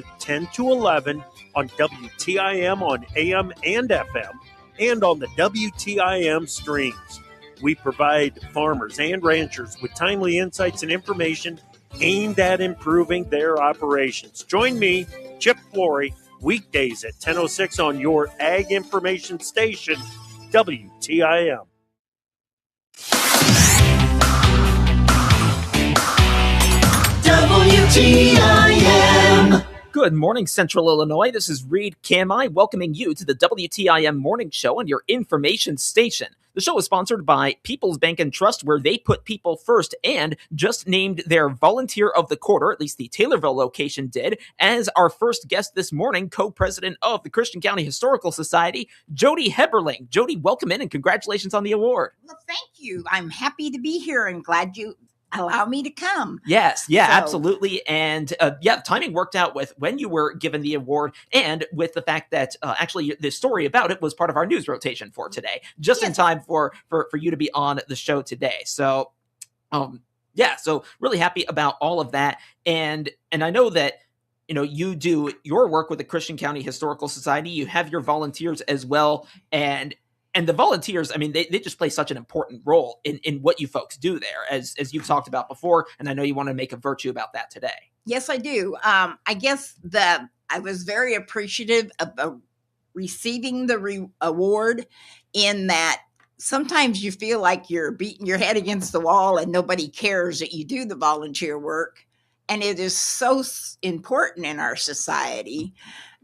a.m., 10 to 11 on WTIM on AM and FM, and on the WTIM streams. We provide farmers and ranchers with timely insights and information aimed at improving their operations. Join me, Chip Flory, weekdays at 10:06 on your Ag Information Station, WTIM. WTIM. Good morning, Central Illinois. This is Reed Kamai welcoming you to the WTIM Morning Show on your information station. The show is sponsored by People's Bank and Trust, where they put people first and just named their Volunteer of the Quarter, at least the Taylorville location did, as our first guest this morning, co-president of the Christian County Historical Society, Jodi Heberling. Jodi, welcome in and congratulations on the award. Well, thank you. I'm happy to be here and glad you allow me to come. Yes, absolutely. And timing worked out with when you were given the award and with the fact that actually the story about it was part of our news rotation for today, just in time for you to be on the show today. So, so really happy about all of that. And I know that, you do your work with the Christian County Historical Society. You have your volunteers as well. And the volunteers, I mean, they just play such an important role in what you folks do there, as you've talked about before. And I know you want to make a virtue about that today. Yes, I do. I guess I was very appreciative of receiving the award, in that sometimes you feel like you're beating your head against the wall and nobody cares that you do the volunteer work. And it is so important in our society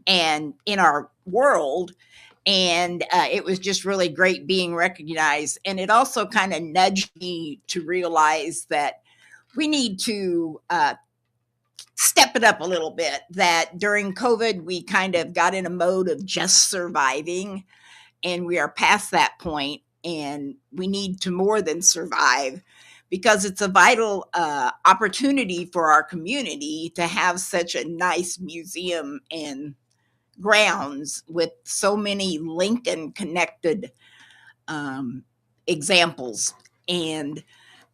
and in our world. And it was just really great being recognized. And it also kind of nudged me to realize that we need to step it up a little bit, that during COVID, we kind of got in a mode of just surviving, and we are past that point, and we need to more than survive, because it's a vital opportunity for our community to have such a nice museum and grounds with so many linked and connected examples. And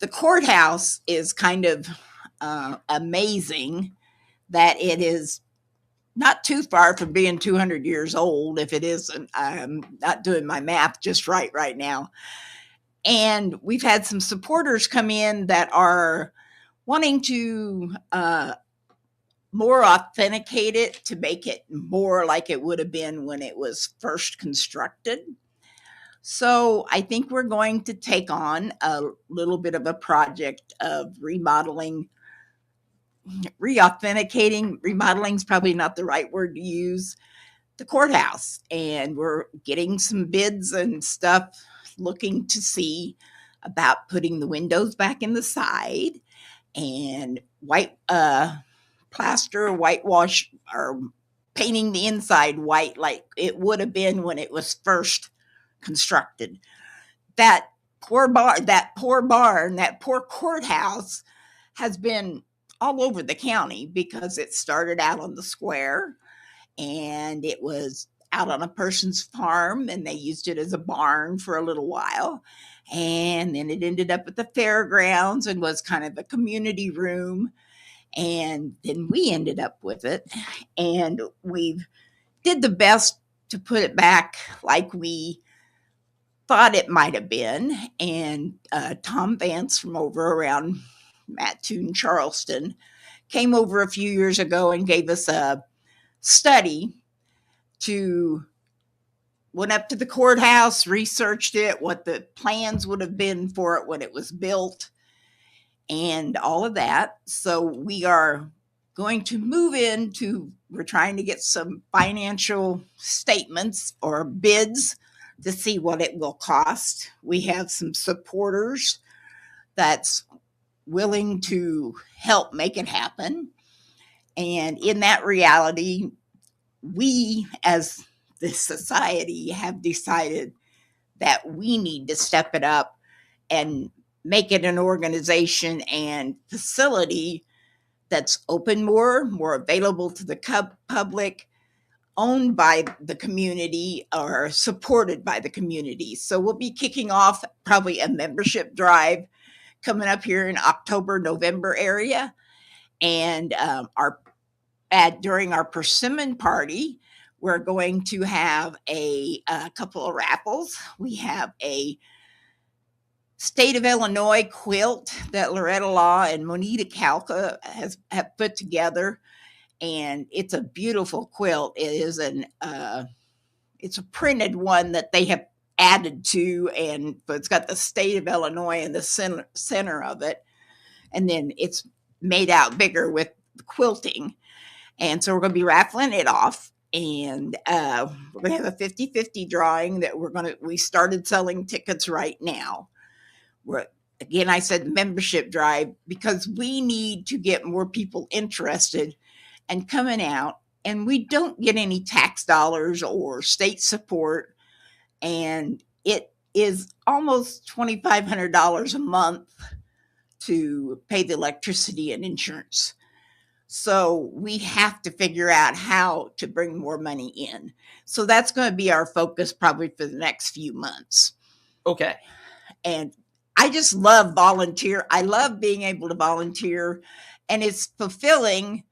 the courthouse is kind of amazing that it is not too far from being 200 years old. If it isn't, I'm not doing my math just right now. And we've had some supporters come in that are wanting to more authenticate it, to make it more like it would have been when it was first constructed. So I think we're going to take on a little bit of a project of remodeling. Remodeling is probably not the right word to use, the courthouse. And we're getting some bids and stuff, looking to see about putting the windows back in the side and whitewash, or painting the inside white like it would have been when it was first constructed. That poor barn, that poor courthouse has been all over the county, because it started out on the square and it was out on a person's farm, and they used it as a barn for a little while. And then it ended up at the fairgrounds and was kind of a community room. And then we ended up with it, and we did the best to put it back like we thought it might have been. And Tom Vance from over around Mattoon, Charleston, came over a few years ago and gave us a study. Went up to the courthouse, researched it, what the plans would have been for it when it was built, and all of that. So we are going to we're trying to get some financial statements or bids to see what it will cost. We have some supporters that's willing to help make it happen. And in that reality, we as the society have decided that we need to step it up and make it an organization and facility that's open more available to the public, owned by the community or supported by the community. So we'll be kicking off probably a membership drive coming up here in October, November area. And our during our persimmon party, we're going to have a couple of raffles. We have a State of Illinois quilt that Loretta Law and Monita Calca have put together, and it's a beautiful quilt. It is it's a printed one that they have added to, and but it's got the State of Illinois in the center of it, and then it's made out bigger with quilting. And so we're going to be raffling it off, and we're going to have a 50-50 drawing that we started selling tickets right now. Again, I said membership drive because we need to get more people interested and coming out, and we don't get any tax dollars or state support, and it is almost $2,500 a month to pay the electricity and insurance. So we have to figure out how to bring more money in. So that's going to be our focus probably for the next few months. Okay. And I just love volunteer. I love being able to volunteer, and it's fulfilling.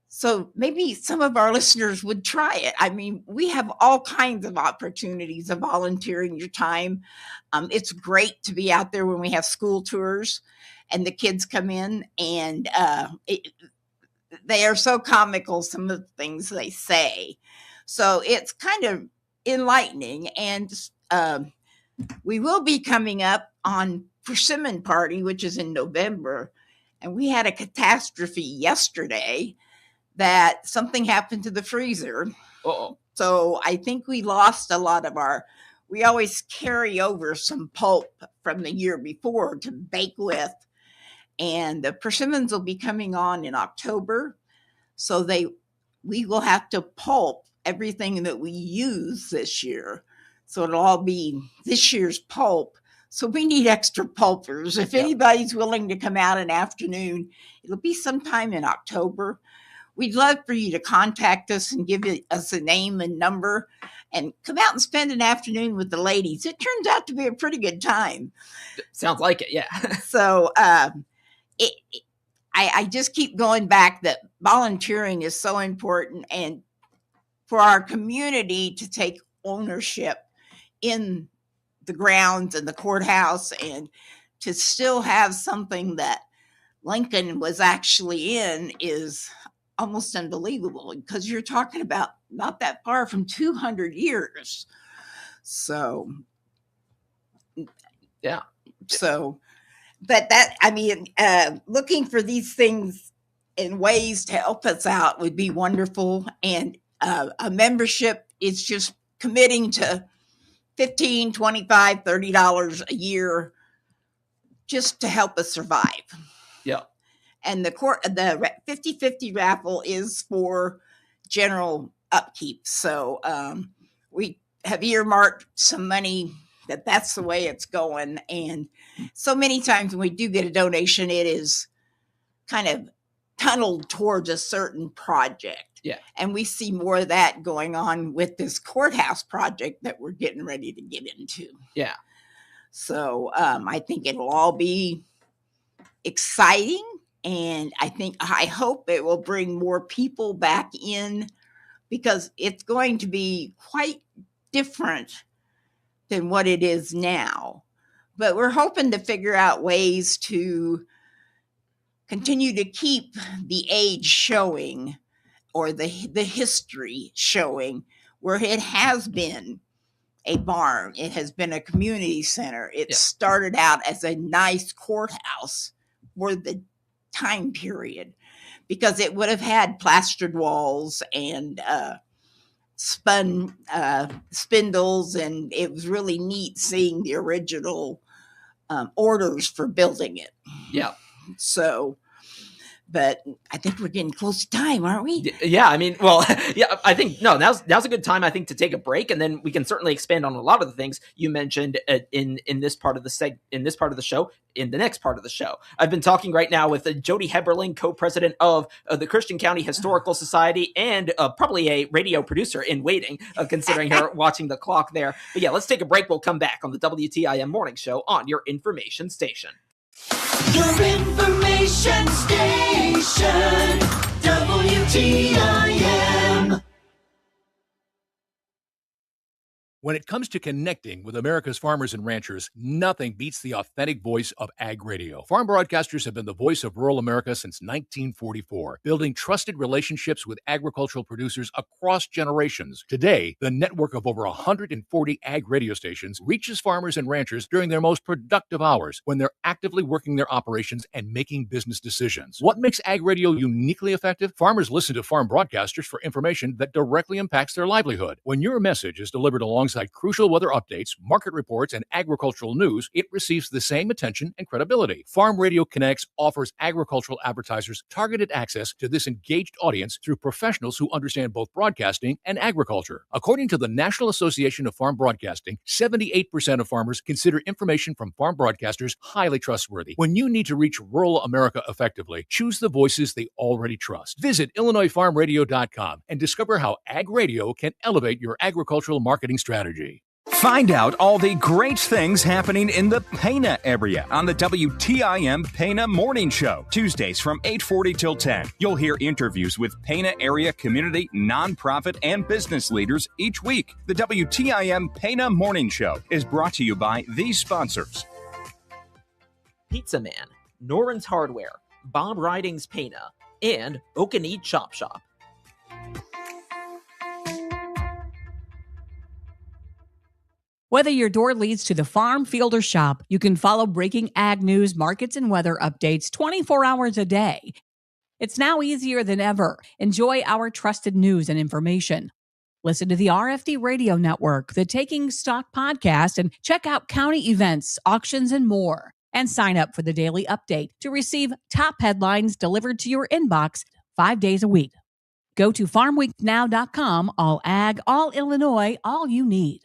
So maybe some of our listeners would try it. I mean, we have all kinds of opportunities of volunteering your time. It's great to be out there when we have school tours and the kids come in, and they are so comical, some of the things they say. So it's kind of enlightening. And we will be coming up on Persimmon Party, which is in November. And we had a catastrophe yesterday that something happened to the freezer. Uh-oh. So I think we lost a lot of we always carry over some pulp from the year before to bake with. And the persimmons will be coming on in October. So we will have to pulp everything that we use this year. So it'll all be this year's pulp. So we need extra pulpers. If anybody's willing to come out an afternoon, it'll be sometime in October. We'd love for you to contact us and give us a name and number and come out and spend an afternoon with the ladies. It turns out to be a pretty good time. Sounds like it, yeah. So I just keep going back that volunteering is so important, and for our community to take ownership in the grounds and the courthouse, and to still have something that Lincoln was actually in is almost unbelievable, because you're talking about not that far from 200 years. So, yeah. So, but looking for these things and ways to help us out would be wonderful. And a membership is just committing to $15, $25, $30 a year just to help us survive. Yeah. And the 50-50 raffle is for general upkeep. So we have earmarked some money that's the way it's going. And so many times when we do get a donation, it is kind of tunneled towards a certain project. Yeah. And we see more of that going on with this courthouse project that we're getting ready to get into. Yeah. So I think it'll all be exciting. And I hope it will bring more people back in, because it's going to be quite different than what it is now. But we're hoping to figure out ways to continue to keep the age showing, or the history showing, where it has been a barn. It has been a community center. It started out as a nice courthouse for the time period, because it would have had plastered walls and spindles, and it was really neat seeing the original orders for building it. Yeah. So, but I think we're getting close to time, aren't we? Yeah, I mean, well, yeah, I think now's a good time, I think, to take a break, and then we can certainly expand on a lot of the things you mentioned in this part of the show, in the next part of the show. I've been talking right now with Jodi Heberling, co-president of the Christian County Historical Society, and probably a radio producer in waiting, considering her watching the clock there. But yeah, let's take a break. We'll come back on the WTIM Morning Show on your information station. Your information station, WTIM. When it comes to connecting with America's farmers and ranchers, nothing beats the authentic voice of Ag Radio. Farm broadcasters have been the voice of rural America since 1944, building trusted relationships with agricultural producers across generations. Today, the network of over 140 Ag radio stations reaches farmers and ranchers during their most productive hours when they're actively working their operations and making business decisions. What makes Ag Radio uniquely effective? Farmers listen to farm broadcasters for information that directly impacts their livelihood. When your message is delivered alongside crucial weather updates, market reports, and agricultural news, it receives the same attention and credibility. Farm Radio Connects offers agricultural advertisers targeted access to this engaged audience through professionals who understand both broadcasting and agriculture. According to the National Association of Farm Broadcasting, 78% of farmers consider information from farm broadcasters highly trustworthy. When you need to reach rural America effectively, choose the voices they already trust. Visit IllinoisFarmRadio.com and discover how Ag Radio can elevate your agricultural marketing strategy. Find out all the great things happening in the Pana area on the WTIM Pana Morning Show, Tuesdays from 8:40 till 10. You'll hear interviews with Pana area community, nonprofit, and business leaders each week. The WTIM Pana Morning Show is brought to you by these sponsors: Pizza Man, Noren's Hardware, Bob Riding's Pana, and Okanee Chop Shop. Whether your door leads to the farm, field, or shop, you can follow breaking ag news, markets, and weather updates 24 hours a day. It's now easier than ever. Enjoy our trusted news and information. Listen to the RFD Radio Network, the Taking Stock podcast, and check out county events, auctions, and more. And sign up for the daily update to receive top headlines delivered to your inbox 5 days a week. Go to farmweeknow.com. All ag, all Illinois, all you need.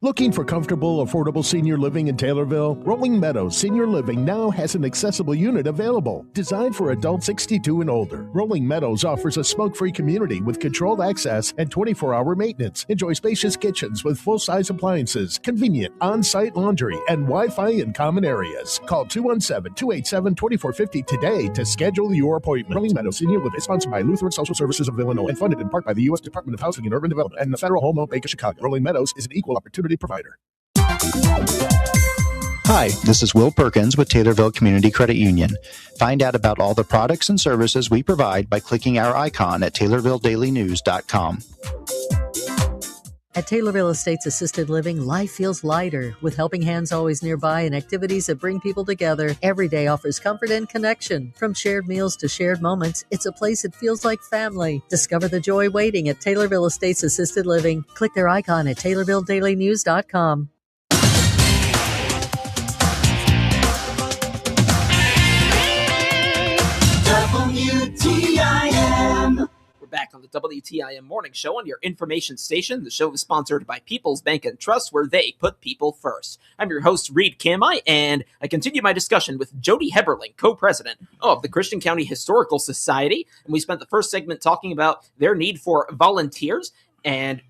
Looking for comfortable, affordable senior living in Taylorville? Rolling Meadows Senior Living now has an accessible unit available. Designed for adults 62 and older, Rolling Meadows offers a smoke-free community with controlled access and 24-hour maintenance. Enjoy spacious kitchens with full-size appliances, convenient on-site laundry, and Wi-Fi in common areas. Call 217-287-2450 today to schedule your appointment. Rolling Meadows Senior Living is sponsored by Lutheran Social Services of Illinois and funded in part by the U.S. Department of Housing and Urban Development and the Federal Home Loan Bank of Chicago. Rolling Meadows is an equal opportunity provider. Hi, this is Will Perkins with Taylorville Community Credit Union. Find out about all the products and services we provide by clicking our icon at TaylorvilleDailyNews.com. At Taylorville Estates Assisted Living, life feels lighter. With helping hands always nearby and activities that bring people together, every day offers comfort and connection. From shared meals to shared moments, it's a place that feels like family. Discover the joy waiting at Taylorville Estates Assisted Living. Click their icon at TaylorvilleDailyNews.com. WTIM. Back on the WTIM Morning Show on your information station. The show is sponsored by People's Bank and Trust, where they put people first. I'm your host, Reed Kamai, and I continue my discussion with Jodi Heberling, co-president of the Christian County Historical Society. And we spent the first segment talking about their need for volunteers, and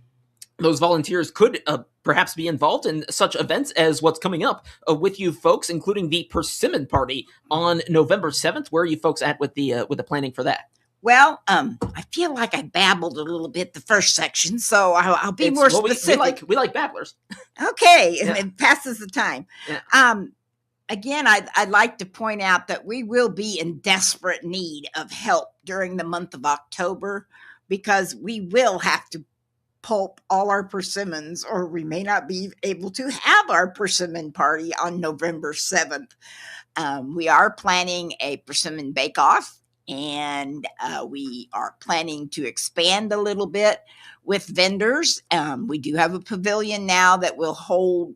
those volunteers could perhaps be involved in such events as what's coming up with you folks, including the Persimmon Party on November 7th. Where are you folks at with the planning for that? Well, I feel like I babbled a little bit the first section, so I'll be more specific. We like babblers. Okay, Yeah. it passes the time. Yeah. Again, I'd like to point out that we will be in desperate need of help during the month of October, because we will have to pulp all our persimmons, or we may not be able to have our persimmon party on November 7th. We are planning a persimmon bake-off. And we are planning to expand a little bit with vendors. We do have a pavilion now that will hold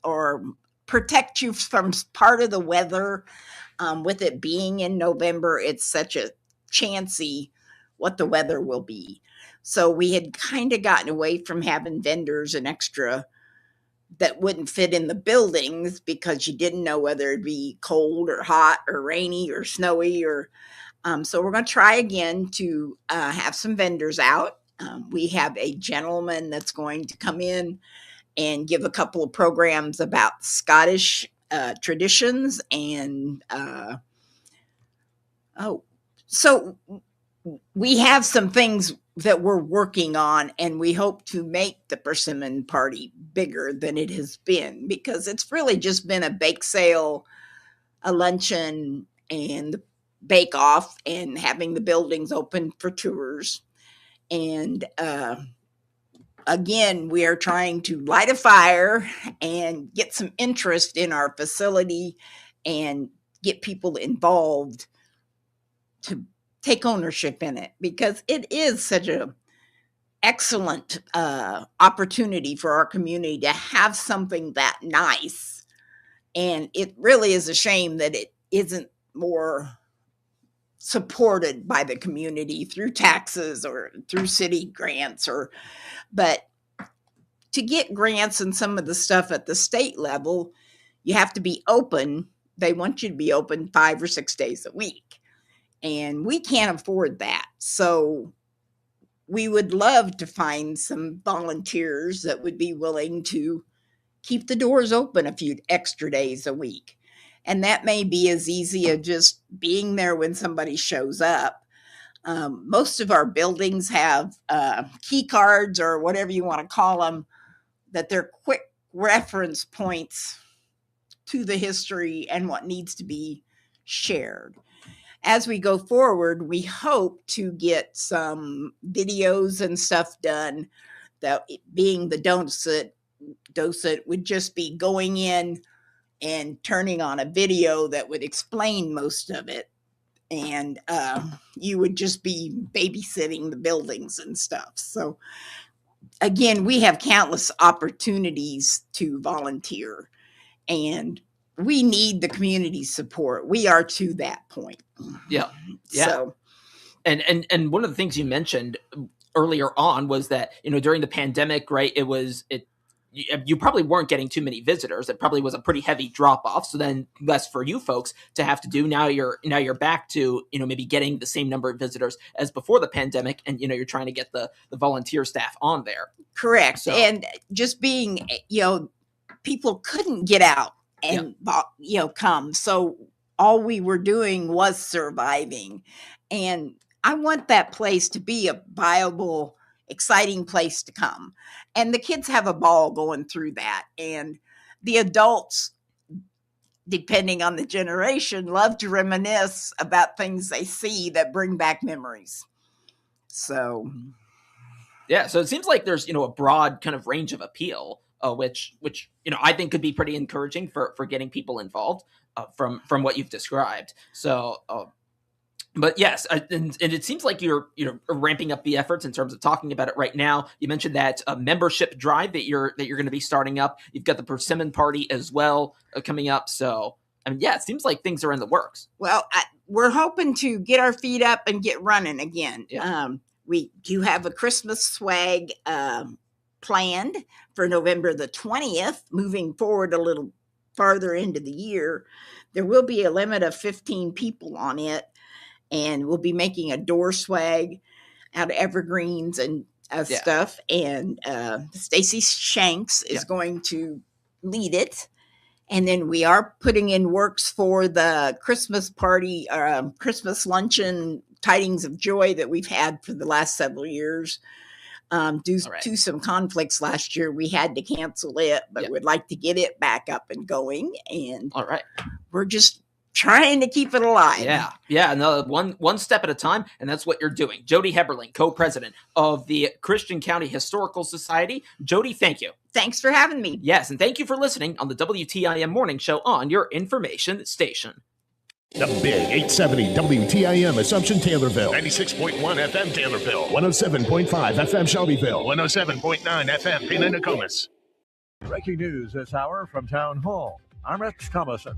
or protect you from part of the weather. With it being in November, it's such a chancy what the weather will be. So we had kind of gotten away from having vendors and extra that wouldn't fit in the buildings, because you didn't know whether it'd be cold or hot or rainy or snowy or so we're going to try again to have some vendors out. We have a gentleman that's going to come in and give a couple of programs about Scottish traditions. And so we have some things that we're working on, and we hope to make the persimmon party bigger than it has been, because it's really just been a bake sale, a luncheon, and the bake off, and having the buildings open for tours. And again, we are trying to light a fire and get some interest in our facility and get people involved to take ownership in it, because it is such a excellent opportunity for our community to have something that nice. And it really is a shame that it isn't more supported by the community through taxes or through city grants, but to get grants and some of the stuff at the state level, you have to be open. They want you to be open 5 or 6 days a week. And we can't afford that. So we would love to find some volunteers that would be willing to keep the doors open a few extra days a week. And that may be as easy as just being there when somebody shows up. Most of our buildings have key cards, or whatever you want to call them, that they're quick reference points to the history and what needs to be shared. As we go forward, we hope to get some videos and stuff done, that being the docent would just be going in and turning on a video that would explain most of it. And you would just be babysitting the buildings and stuff. So again, we have countless opportunities to volunteer, and we need the community support. We are to that point. Yeah. So, and one of the things you mentioned earlier on was that, during the pandemic, right, you probably weren't getting too many visitors. It probably was a pretty heavy drop off. So then less for you folks to have to do. Now you're back to, maybe getting the same number of visitors as before the pandemic. And, you're trying to get the volunteer staff on there. Correct. So, and just being, people couldn't get out and, come. So all we were doing was surviving. And I want that place to be a viable, exciting place to come. And the kids have a ball going through that. And the adults, depending on the generation, love to reminisce about things they see that bring back memories. So, yeah. So it seems like there's, a broad kind of range of appeal, which I think could be pretty encouraging for getting people involved from what you've described. So, but yes, and it seems like you're ramping up the efforts in terms of talking about it right now. You mentioned that membership drive that you're going to be starting up. You've got the persimmon party as well coming up. So, it seems like things are in the works. Well, we're hoping to get our feet up and get running again. Yeah. We do have a Christmas swag planned for November the 20th, moving forward a little farther into the year. There will be a limit of 15 people on it, and we'll be making a door swag out of evergreens and stuff. And Stacy Shanks is going to lead it. And then we are putting in works for the Christmas party, Christmas luncheon, Tidings of Joy that we've had for the last several years. Due to some conflicts last year, we had to cancel it, but we'd like to get it back up and going. And we're just trying to keep it alive. Yeah. No, one step at a time, and that's what you're doing. Jodi Heberling, co-president of the Christian County Historical Society. Jodi, thank you. Thanks for having me. Yes, and thank you for listening on the WTIM Morning Show on your information station. The Big 870 WTIM Assumption Taylorville. 96.1 FM Taylorville. 107.5 FM Shelbyville. 107.9 FM Pena Nokomis. Breaking news this hour from Town Hall. I'm Rex Thomason.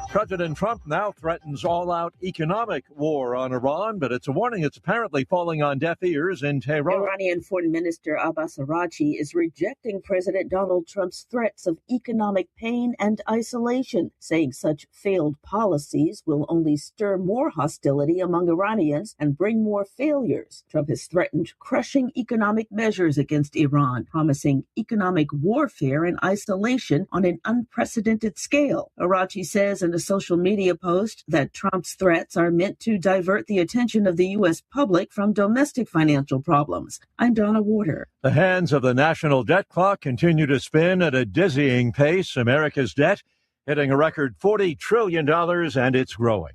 President Trump now threatens all-out economic war on Iran, but it's a warning it's apparently falling on deaf ears in Tehran. Iranian Foreign Minister Abbas Araghchi is rejecting President Donald Trump's threats of economic pain and isolation, saying such failed policies will only stir more hostility among Iranians and bring more failures. Trump has threatened crushing economic measures against Iran, promising economic warfare and isolation on an unprecedented scale. Araghchi said says in a social media post that Trump's threats are meant to divert the attention of the U.S. public from domestic financial problems. I'm Donna Warder. The hands of the national debt clock continue to spin at a dizzying pace. America's debt hitting a record $40 trillion, and it's growing.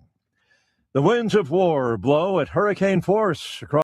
The winds of war blow at hurricane force across